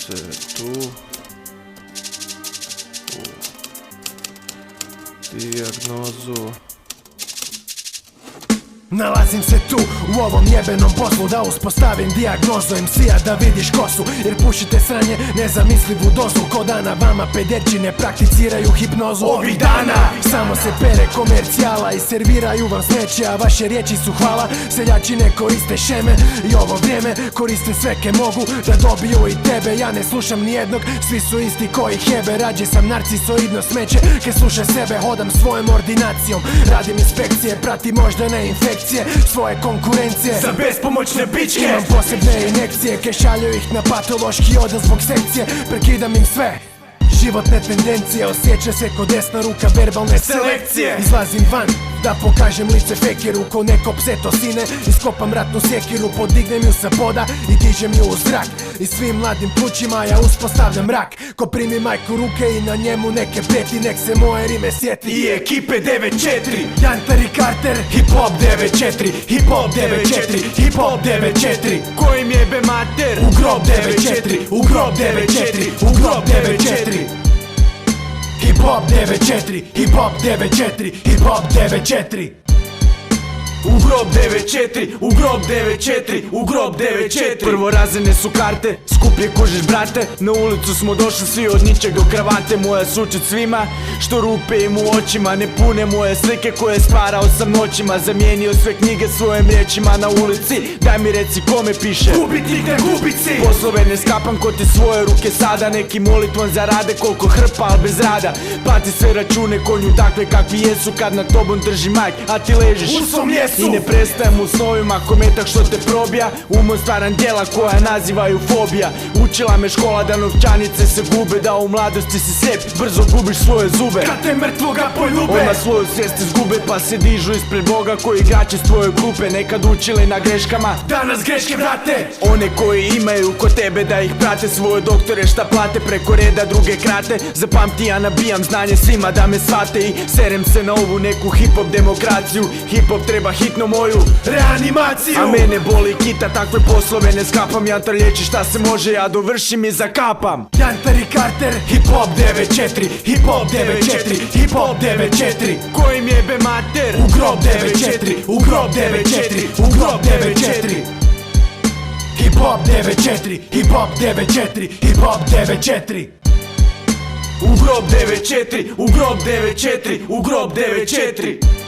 se tu u dijagnozu. Nalazim se tu, u ovom jebenom poslu, da uspostavim dijagnozu MC-a, da vidiš ko su. Jer pušite sranje, nezamislivu dozu. Ko dana vama pederčine prakticiraju hipnozu. Ovih dana samo se pere komercijala i serviraju vam smeće, a vaše riječi su hvala. Seljačine koriste šeme i ovo vrijeme koriste sve ke mogu da dobiju i tebe. Ja ne slušam nijednog, svi su isti koji hebe. Rađe sam narcisoidno smeće, ke sluša sebe. Hodam svojom ordinacijom, radim inspekcije, pratim moždane infekcije svoje konkurencije za bespomoćne bičke. Imam posebne injekcije, ke šalju ih na patološki odjel zbog sekcije. Prekidam im sve životne tendencije, osjeća se ko desna ruka verbalne selekcije. Izlazim van da pokažem lice fekeru, ko neko pseto sine. Iskopam ratnu sjekiru, podignem ju sa poda i dižem ju u zrak. I svim mladim plućima ja uspostavljam rak. Ko primi majku ruke i na njemu neke peti, nek se moje rime sjeti i ekipe 9-4. Jantar i Carter, hip hop 9-4, hip hop 9-4, hip hop 9-4. Kojim jebe mater? U grob 9-4, u grob 9-4, u grob 9-4. Hip hop 9-4, hip hop 9-4, hip hop 9-4. U grob 9-4, u grob 9-4, u grob 9-4. Prvorazredne su karte, skuplje kožeš brate. Na ulicu smo došli svi od ničeg do kravate. Moja sučet svima, što rupe im u očima. Ne pune moje slike koje stvarao sam noćima. Zamijenio sve knjige svojim riječima na ulici. Daj mi reci kome piše Gubitnik na gubici. Poslove ne skapam ko ti svoje ruke sada. Neki molitvan zarade koliko hrpa al bez rada. Plati sve račune konju takve kakvi jesu. Kad na tobom drži majk, a ti ležiš u svom mjestu. I ne prestajem u snovima ko metak što te probija. Umom stvaram djela koja nazivaju fobija. Učila me škola da novčanice se gube, da u mladosti si slijep, brzo gubiš svoje zube. Kad te mrtvoga poljube, odmah svoju svijest izgube, pa se dižu ispred Boga koji igrači s tvoje grupe. Nekad učili na greškama, danas greške vrate. One koji imaju kod tebe da ih prate, svoje doktore šta plate preko reda druge krate. Zapamti, ja nabijam znanje svima da me shvate i serem se na ovu neku hip-hop demokraciju. Hip-hop treba hitno moju reanimaciju, a mene boli kita, takve poslove ne skapam. Jantar liječi šta se može, ja dovršim i zakapam. Jantar i Carter, hip hop 9-4, hip hop 9-4, hip hop 9-4. Kojim jebe mater? U grob 9-4, u grob 9-4, u grob 9-4. Hip hop 9-4, hip hop 9-4, hip hop 9-4. U grob 9-4, u grob 9-4, u grob 9-4.